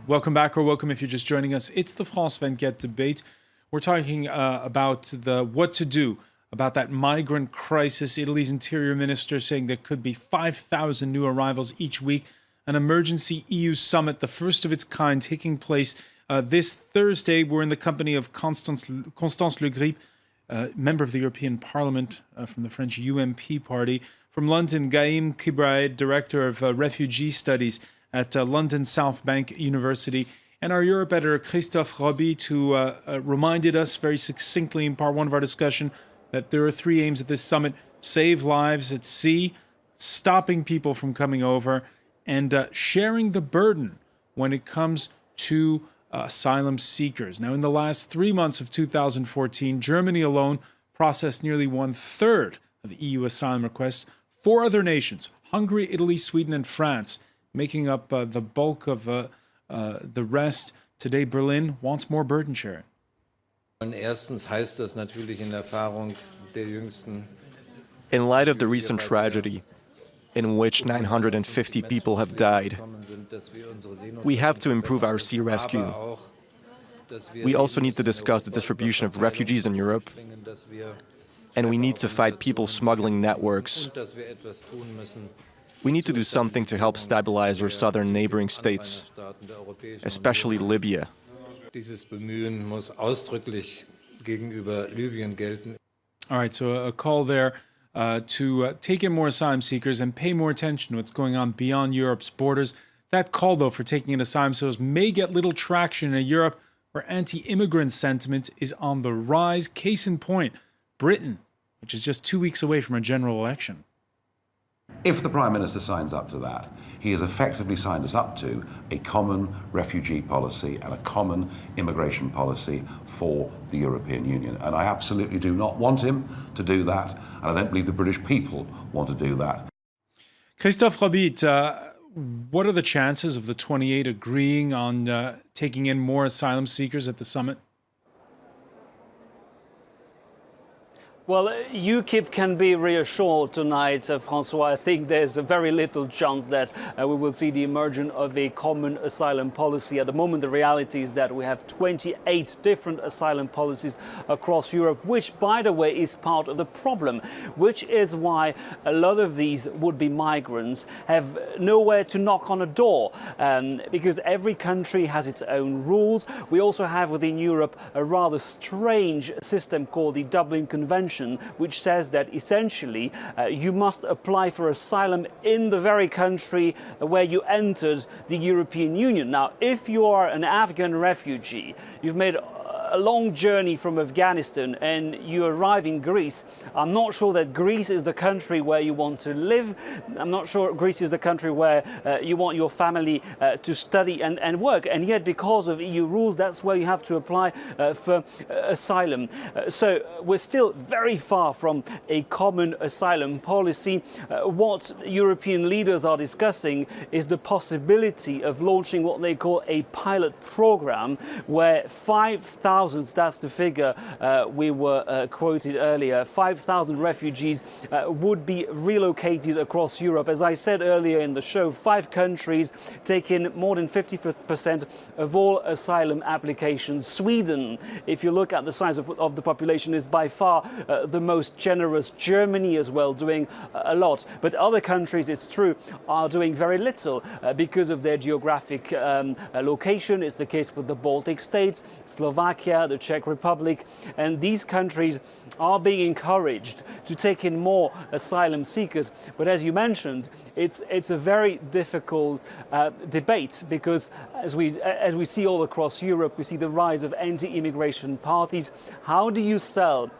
Welcome back, or welcome if you're just joining us. It's the France 24 debate. We're talking about what to do about that migrant crisis. Italy's interior minister saying there could be 5,000 new arrivals each week. An emergency EU summit, the first of its kind, taking place this Thursday. We're in the company of Constance Le Grip, member of the European Parliament from the French UMP party. From London, Gaim Kibraed, director of refugee studies at London South Bank University, and our Europe editor, Christophe Robit, who reminded us very succinctly in part one of our discussion that there are three aims at this summit: save lives at sea, stopping people from coming over, and sharing the burden when it comes to asylum seekers. Now, in the last 3 months of 2014, Germany alone processed nearly 1/3 of EU asylum requests. 4 other nations, Hungary, Italy, Sweden, and France, making up the bulk of the rest. Today, Berlin wants more burden sharing. In light of the recent tragedy, in which 950 people have died, we have to improve our sea rescue. We also need to discuss the distribution of refugees in Europe, and we need to fight people smuggling networks. We need to do something to help stabilize our southern neighboring states, especially Libya. All right, so a call there to take in more asylum seekers and pay more attention to what's going on beyond Europe's borders. That call, though, for taking in asylum seekers may get little traction in a Europe where anti-immigrant sentiment is on the rise. Case in point, Britain, which is just 2 weeks away from a general election. If the Prime Minister signs up to that, he has effectively signed us up to a common refugee policy and a common immigration policy for the European Union. And I absolutely do not want him to do that, and I don't believe the British people want to do that. Christophe Robit, what are the chances of the 28 agreeing on taking in more asylum seekers at the summit? Well, UKIP can be reassured tonight, Francois. I think there's a very little chance that we will see the emergence of a common asylum policy. At the moment, the reality is that we have 28 different asylum policies across Europe, which, by the way, is part of the problem, which is why a lot of these would-be migrants have nowhere to knock on a door, because every country has its own rules. We also have within Europe a rather strange system called the Dublin Convention, which says that essentially you must apply for asylum in the very country where you entered the European Union. Now, if you are an Afghan refugee, you've made a long journey from Afghanistan and you arrive in Greece, I'm not sure that Greece is the country where you want to live. I'm not sure Greece is the country where you want your family to study and work. And yet, because of EU rules, that's where you have to apply for asylum. So we're still very far from a common asylum policy. What European leaders are discussing is the possibility of launching what they call a pilot program, where 5,000, that's the figure we were quoted earlier, 5,000 refugees would be relocated across Europe. As I said earlier in the show, 5 countries take in more than 50% of all asylum applications. Sweden, if you look at the size of the population, is by far the most generous. Germany as well, doing a lot. But other countries, it's true, are doing very little because of their geographic location. It's the case with the Baltic states, Slovakia, the Czech Republic, and these countries are being encouraged to take in more asylum seekers. But as you mentioned, it's a very difficult debate, because as we see all across Europe, we see the rise of anti-immigration parties. How do you sell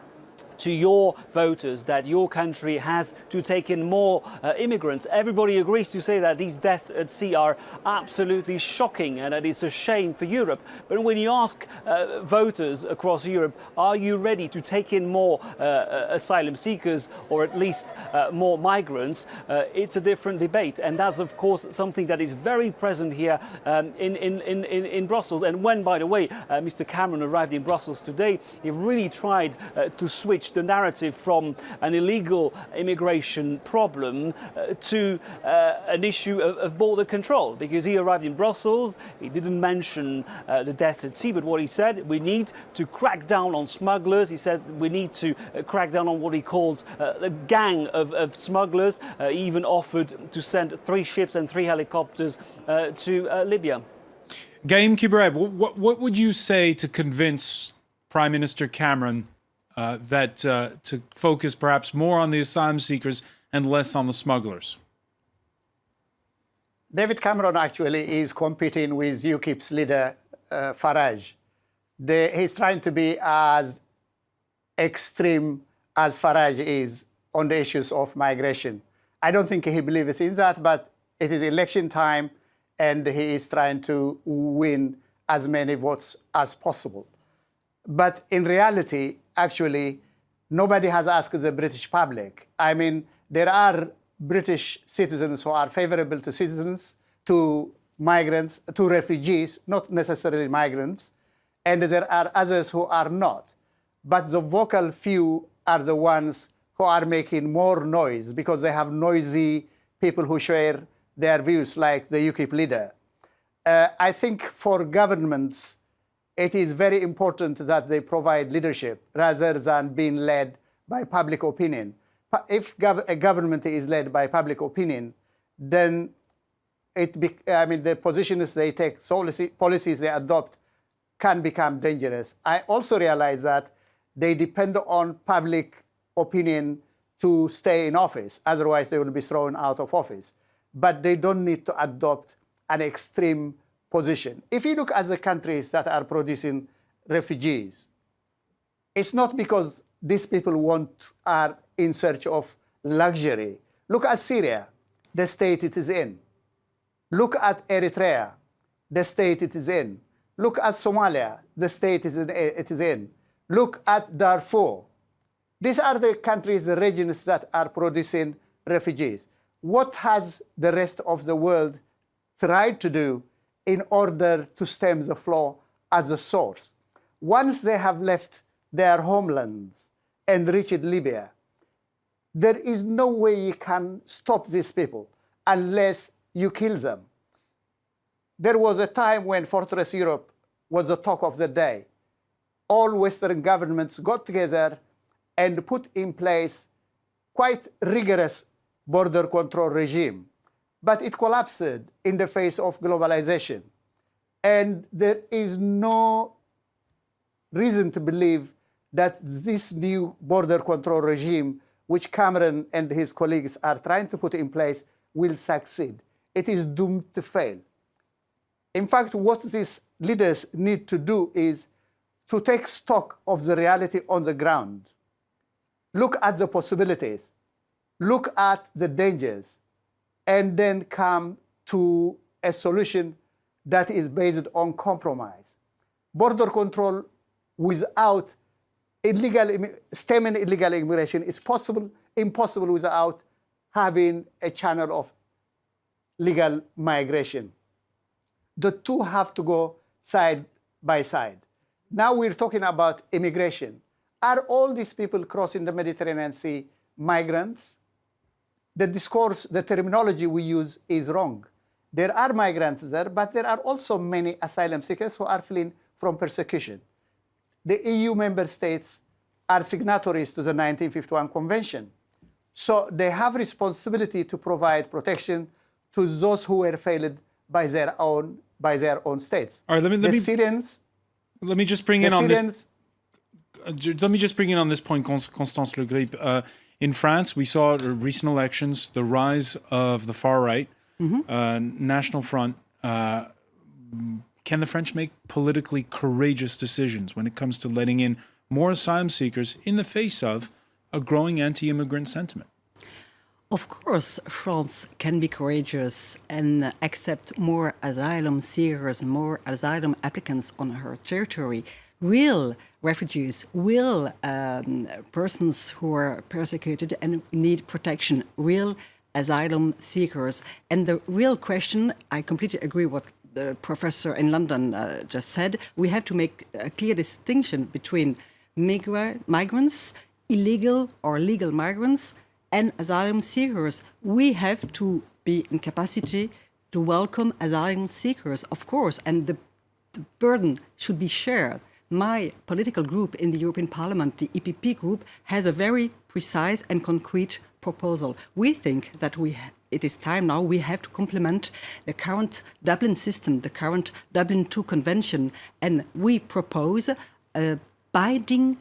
to your voters that your country has to take in more immigrants? Everybody agrees to say that these deaths at sea are absolutely shocking and that it's a shame for Europe. But when you ask voters across Europe, are you ready to take in more asylum seekers, or at least more migrants, it's a different debate. And that's, of course, something that is very present here in Brussels. And when, by the way, Mr. Cameron arrived in Brussels today, he really tried to switch switched the narrative from an illegal immigration problem to an issue of border control, because he arrived in Brussels, he didn't mention the death at sea, but what he said, we need to crack down on smugglers. He said we need to crack down on what he calls the gang of smugglers. He even offered to send 3 ships and 3 helicopters to Libya. Gaim Kibreb, what would you say to convince Prime Minister Cameron that to focus perhaps more on the asylum seekers and less on the smugglers? David Cameron actually is competing with UKIP's leader, Farage. He's trying to be as extreme as Farage is on the issues of migration. I don't think he believes in that, but it is election time, and he is trying to win as many votes as possible. But in reality, actually, nobody has asked the British public. I mean, there are British citizens who are favorable to citizens, to migrants, to refugees, not necessarily migrants, and there are others who are not. But the vocal few are the ones who are making more noise because they have noisy people who share their views, like the UKIP leader. I think for governments, it is very important that they provide leadership rather than being led by public opinion. If a government is led by public opinion, then the positions they take, policies they adopt can become dangerous. I also realize that they depend on public opinion to stay in office. Otherwise, they will be thrown out of office. But they don't need to adopt an extreme position. If you look at the countries that are producing refugees, it's not because these people are in search of luxury. Look at Syria, the state it is in. Look at Eritrea, the state it is in. Look at Somalia, the state it is in. Look at Darfur. These are the countries, the regions that are producing refugees. What has the rest of the world tried to do in order to stem the flow at the source? Once they have left their homelands and reached Libya, there is no way you can stop these people unless you kill them. There was a time when Fortress Europe was the talk of the day. All Western governments got together and put in place quite rigorous border control regime. But it collapsed in the face of globalization. And there is no reason to believe that this new border control regime, which Cameron and his colleagues are trying to put in place, will succeed. It is doomed to fail. In fact, what these leaders need to do is to take stock of the reality on the ground. Look at the possibilities. Look at the dangers, and then come to a solution that is based on compromise. Border control without stemming illegal immigration is impossible without having a channel of legal migration. The two have to go side by side. Now we're talking about immigration. Are all these people crossing the Mediterranean Sea migrants? The discourse, the terminology we use is wrong. There are migrants there, but there are also many asylum seekers who are fleeing from persecution. The EU member states are signatories to the 1951 Convention. So they have responsibility to provide protection to those who were failed by their own states. All right, let me just bring in on this. Let me just bring in on this point, Constance Le Grip. In France, we saw at recent elections the rise of the far right, National Front. Can the French make politically courageous decisions when it comes to letting in more asylum seekers in the face of a growing anti-immigrant sentiment? Of course, France can be courageous and accept more asylum seekers, more asylum applicants on her territory. Real refugees, real persons who are persecuted and need protection, real asylum seekers. And the real question, I completely agree with what the professor in London just said, we have to make a clear distinction between migrants illegal or legal migrants and asylum seekers. We have to be in capacity to welcome asylum seekers, of course, and the burden should be shared. My political group in the European Parliament, the EPP group, has a very precise and concrete proposal. We think that it is time now we have to complement the current Dublin system, the current Dublin II Convention, and we propose a binding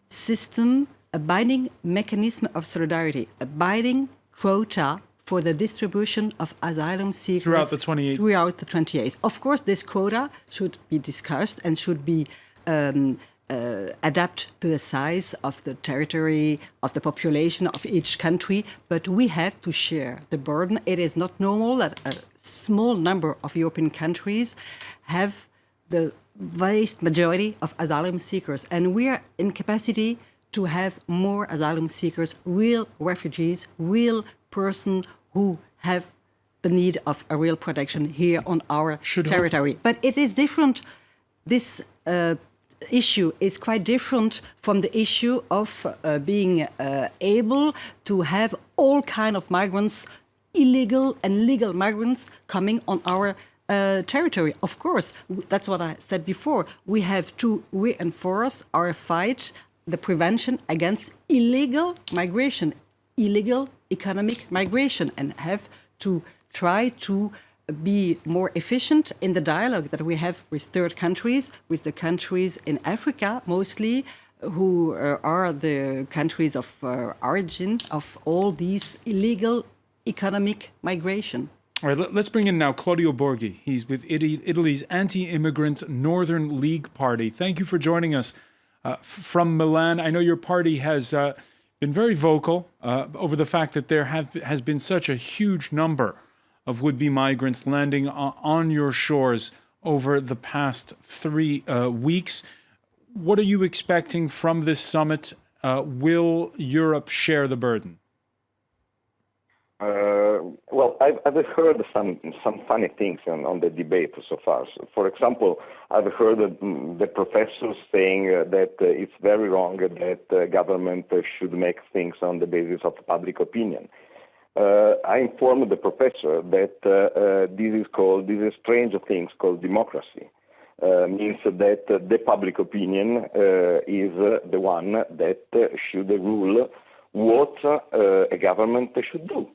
system, a binding mechanism of solidarity, a binding quota for the distribution of asylum seekers Throughout the 28th. Throughout the 28th. Of course, this quota should be discussed and should be adapt to the size of the territory, of the population of each country, but we have to share the burden. It is not normal that a small number of European countries have the vast majority of asylum seekers, and we are in capacity to have more asylum seekers, real refugees, real persons who have the need of a real protection here on our territory. But it is different. This issue is quite different from the issue of being able to have all kinds of migrants, illegal and legal migrants, coming on our territory. Of course, that's what I said before. We have to reinforce our fight, the prevention against illegal migration, illegal economic migration, and have to try to be more efficient in the dialogue that we have with third countries, with the countries in Africa mostly, who are the countries of origin of all these illegal economic migration. All right, let's bring in now Claudio Borghi. He's with Italy's anti-immigrant Northern League Party. Thank you for joining us from Milan. I know your party has been very vocal over the fact that there has been such a huge number of would-be migrants landing on your shores over the past 3 weeks. What are you expecting from this summit? Will Europe share the burden? Well, I've heard some funny things on the debate so far. So, for example, I've heard the professors saying that it's very wrong that government should make things on the basis of public opinion. I informed the professor that this is strange thing called democracy. Means that the public opinion is the one that should rule what a government should do.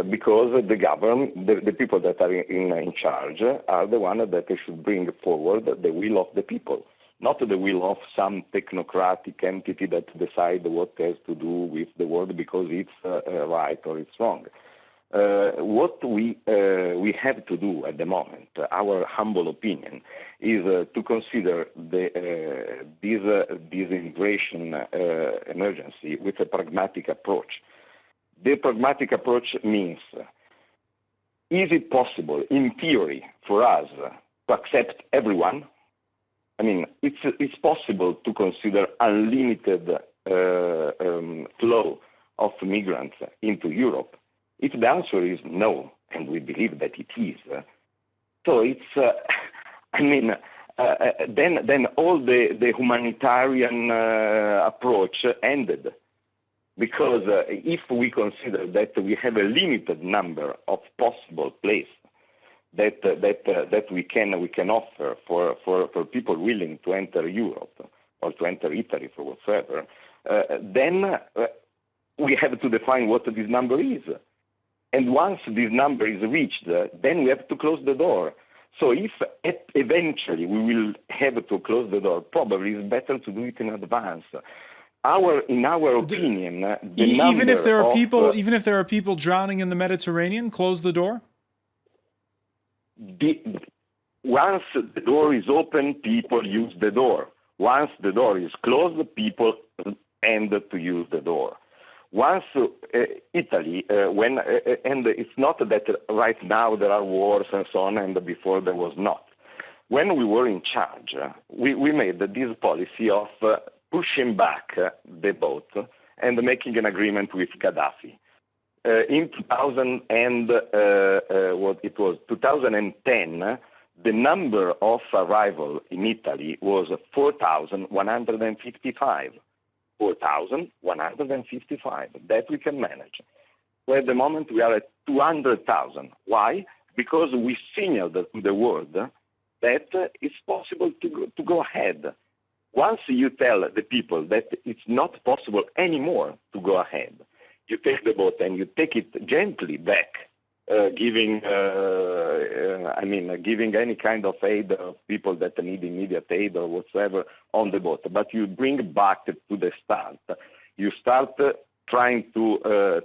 Because the people that are in charge are the ones that should bring forward the will of the people, not the will of some technocratic entity that decide what has to do with the world because it's right or it's wrong. What we have to do at the moment, our humble opinion, is to consider this immigration emergency with a pragmatic approach. The pragmatic approach means, is it possible, in theory, for us to accept everyone? I mean, it's possible to consider unlimited flow of migrants into Europe. If the answer is no, and we believe that it is, so it's, then all the humanitarian approach ended. Because if we consider that we have a limited number of possible places that we can offer for people willing to enter Europe or to enter Italy for whatsoever, then we have to define what this number is. And once this number is reached, then we have to close the door. So if eventually we will have to close the door, probably it's better to do it in advance. In our opinion, even if there are people drowning in the Mediterranean, close the door. Once the door is open, people use the door. Once the door is closed, people end to use the door. Once Italy, and it's not that right now there are wars and so on, and before there was not. When we were in charge, we made this policy of pushing back the boat and making an agreement with Gaddafi. In 2010, the number of arrival in Italy was 4,155. 4,155. That we can manage. Well, at the moment, we are at 200,000. Why? Because we signaled to the world that it's possible to go ahead. Once you tell the people that it's not possible anymore to go ahead, you take the boat and you take it gently back, giving any kind of aid of people that need immediate aid or whatsoever on the boat. But you bring back to the start. You start trying to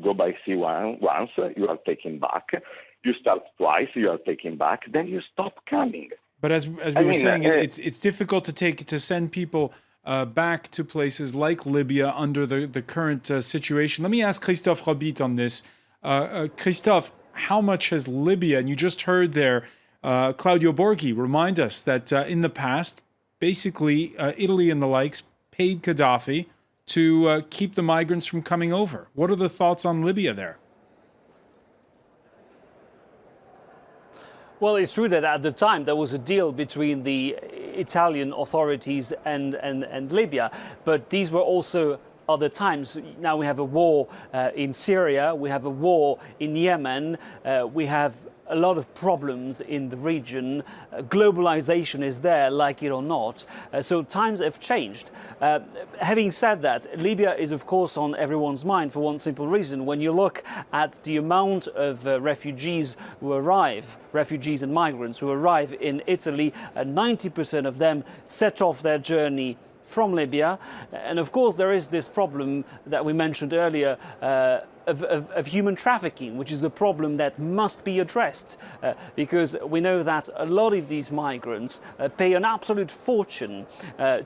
go by sea once, you are taken back. You start twice, you are taken back. Then you stop coming. But as we were saying, it's difficult to send people back to places like Libya under the current situation. Let me ask Christophe Robit on this. Christophe, how much has Libya, and you just heard there Claudio Borghi remind us that in the past, basically Italy and the likes paid Gaddafi to keep the migrants from coming over. What are the thoughts on Libya there? Well, it's true that at the time there was a deal between the Italian authorities and Libya, but these were also other times. Now we have a war in Syria, we have a war in Yemen, we have a lot of problems in the region. Globalization is there, like it or not. So times have changed. Having said that, Libya is of course on everyone's mind for one simple reason. When you look at the amount of refugees and migrants who arrive in Italy, 90% of them set off their journey from Libya. And of course there is this problem that we mentioned earlier of human trafficking, which is a problem that must be addressed because we know that a lot of these migrants pay an absolute fortune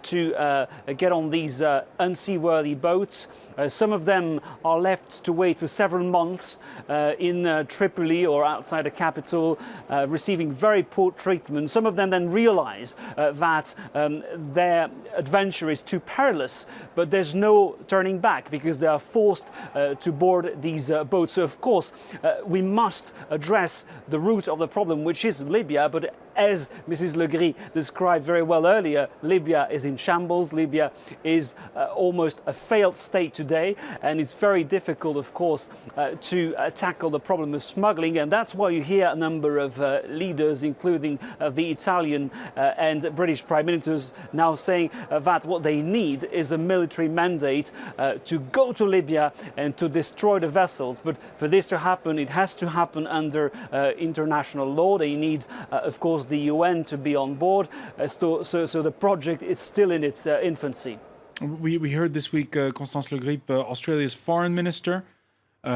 to get on these unseaworthy boats. Some of them are left to wait for several months in Tripoli or outside the capital, receiving very poor treatment. Some of them then realize that their adventure is too perilous, but there's no turning back because they are forced to board these boats. So of course we must address the root of the problem, which is Libya, but as Mrs. Le Gris described very well earlier, Libya is in shambles. Libya is almost a failed state today, and it's very difficult, of course, to tackle the problem of smuggling. And that's why you hear a number of leaders, including the Italian and British Prime Ministers, now saying that what they need is a military mandate to go to Libya and to destroy the vessels. But for this to happen, it has to happen under international law. They need, of course, the UN to be on board. So the project is still in its infancy. We heard this week Constance Le Gris, Australia's foreign minister,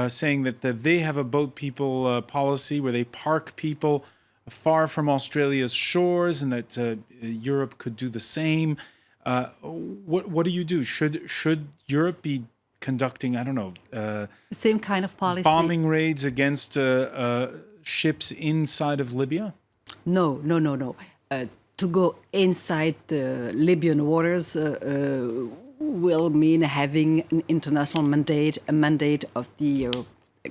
saying that they have a boat people policy where they park people far from Australia's shores, and that Europe could do the same. What do you do? Should Europe be conducting, I don't know, the same kind of policy, bombing raids against ships inside of Libya? No. To go inside the Libyan waters will mean having an international mandate, a mandate of the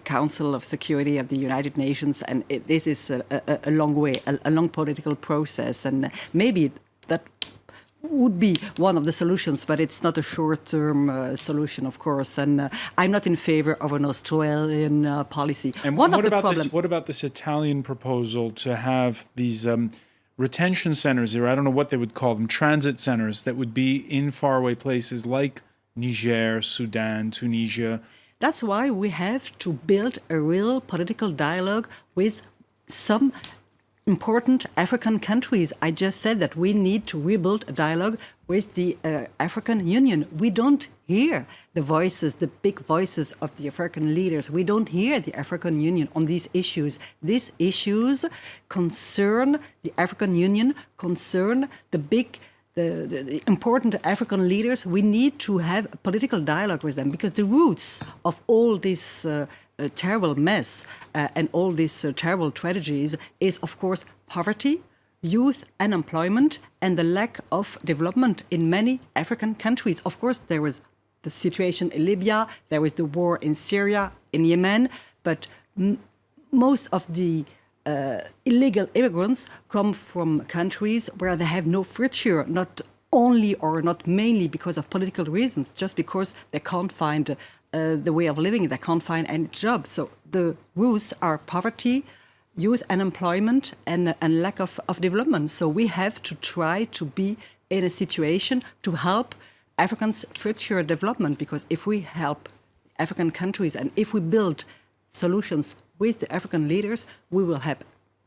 Council of Security of the United Nations, and this is a long way, a long political process, and maybe that would be one of the solutions, but it's not a short-term solution, of course. And I'm not in favor of an Australian policy. And what about this Italian proposal to have these retention centers, or I don't know what they would call them, transit centers that would be in faraway places like Niger, Sudan, Tunisia? That's why we have to build a real political dialogue with some important African countries. I just said that we need to rebuild a dialogue with the African Union. We don't hear the voices, the big voices of the African leaders. We don't hear the African Union on these issues. These issues concern the African Union, concern the important African leaders. We need to have a political dialogue with them because the roots of all this terrible mess and all these terrible tragedies is, of course, poverty, youth unemployment, and the lack of development in many African countries. Of course, there was the situation in Libya, there was the war in Syria, in Yemen, but most of the illegal immigrants come from countries where they have no future, not only or not mainly because of political reasons, just because they can't find the way of living, they can't find any job. So the roots are poverty, youth unemployment, and lack of development. So we have to try to be in a situation to help Africans' future development, because if we help African countries and if we build solutions with the African leaders, we will help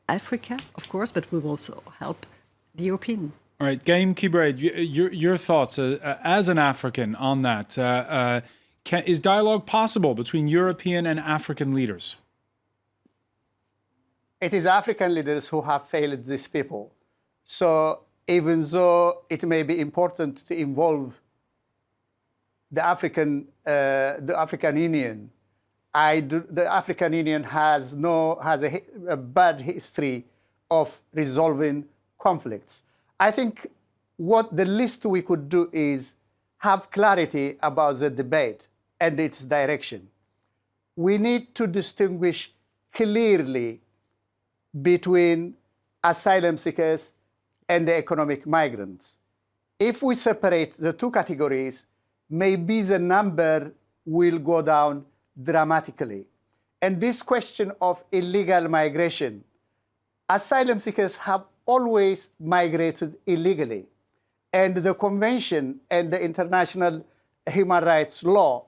Africa, of course, but we will also help the European. All right, Gaim Kibraid, your thoughts as an African on that. Is dialogue possible between European and African leaders? It is African leaders who have failed these people. So even though it may be important to involve the African Union, the African Union has a bad history of resolving conflicts. I think what the least we could do is have clarity about the debate and its direction. We need to distinguish clearly between asylum seekers and the economic migrants. If we separate the two categories, maybe the number will go down dramatically. And this question of illegal migration, asylum seekers have always migrated illegally. And the convention and the international human rights law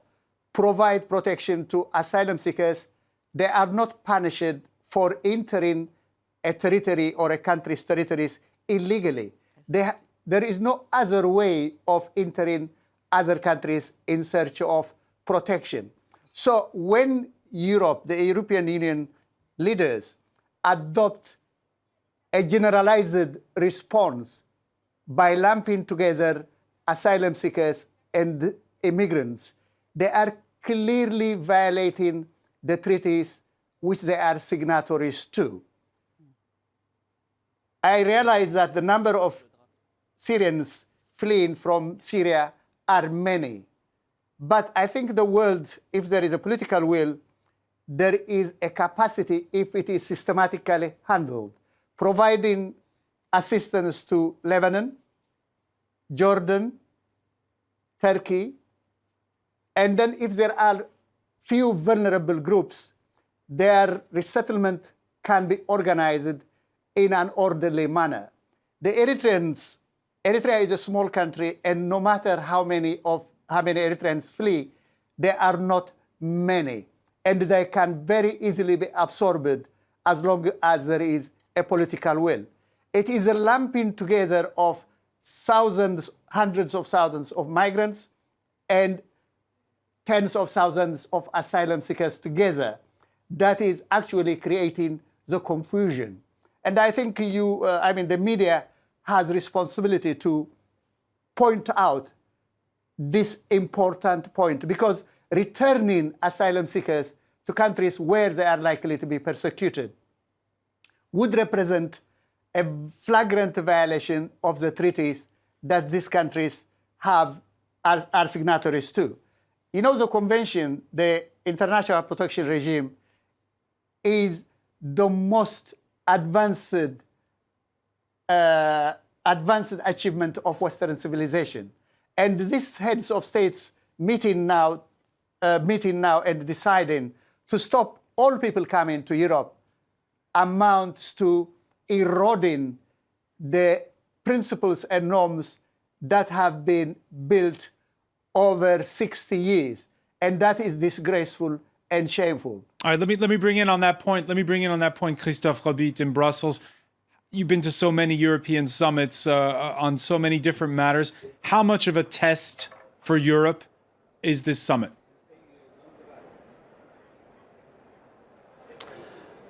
provide protection to asylum seekers. They are not punished for entering a territory or a country's territories illegally. There is no other way of entering other countries in search of protection. So when Europe, the European Union leaders, adopt a generalized response by lumping together asylum seekers and immigrants, they are clearly violating the treaties which they are signatories to. I realize that the number of Syrians fleeing from Syria are many. But I think the world, if there is a political will, there is a capacity, if it is systematically handled, providing assistance to Lebanon, Jordan, Turkey, and then if there are few vulnerable groups, their resettlement can be organized in an orderly manner. The Eritrea is a small country, and no matter how many Eritreans flee, there are not many, and they can very easily be absorbed as long as there is a political will. It is a lumping together of thousands, hundreds of thousands of migrants and tens of thousands of asylum seekers together that is actually creating the confusion. And I think the media has responsibility to point out this important point, because returning asylum seekers to countries where they are likely to be persecuted would represent a flagrant violation of the treaties that these countries are signatories to. You know, the convention, the international protection regime, is the most advanced achievement of Western civilization. And these heads of states meeting now and deciding to stop all people coming to Europe amounts to eroding the principles and norms that have been built over 60 years. And that is disgraceful and shameful. All right, let me bring in on that point. Christophe Robit in Brussels. You've been to so many European summits on so many different matters. How much of a test for Europe is this summit?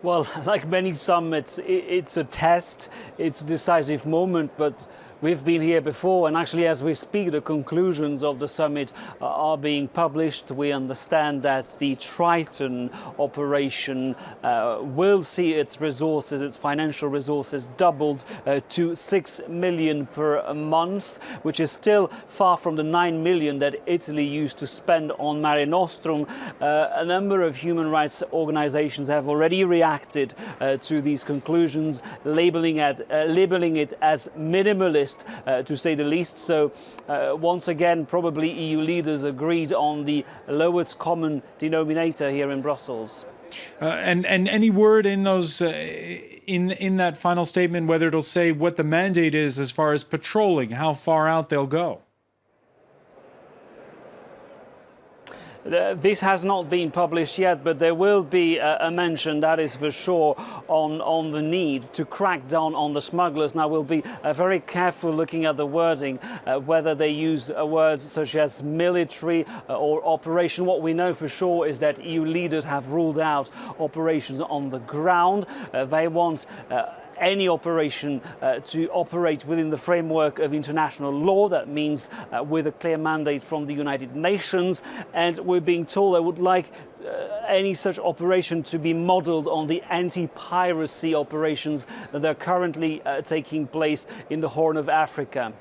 Well, like many summits, it's a test, it's a decisive moment, but we've been here before, and actually as we speak, the conclusions of the summit are being published. We understand that the Triton operation will see its resources, its financial resources, doubled to 6 million per month, which is still far from the 9 million that Italy used to spend on Mare Nostrum. A number of human rights organizations have already reacted to these conclusions, labeling it as minimalist list, to say the least. So once again, probably EU leaders agreed on the lowest common denominator here in Brussels. And any word in those in that final statement, whether it'll say what the mandate is as far as patrolling, how far out they'll go? This has not been published yet, but there will be a mention, that is for sure, on the need to crack down on the smugglers. Now, we'll be very careful looking at the wording, whether they use words such as military or operation. What we know for sure is that EU leaders have ruled out operations on the ground. They want any operation to operate within the framework of international law. That means with a clear mandate from the United Nations. And we're being told they would like any such operation to be modeled on the anti-piracy operations that are currently taking place in the Horn of Africa.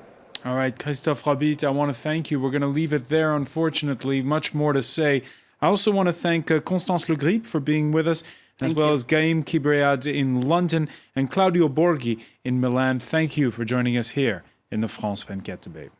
All right, Christophe Robit, I want to thank you. We're going to leave it there, unfortunately. Much more to say. I also want to thank Constance Le Grip for being with us, as well as Gaim Kibread in London and Claudio Borghi in Milan. Thank you for joining us here in the France 24 debate.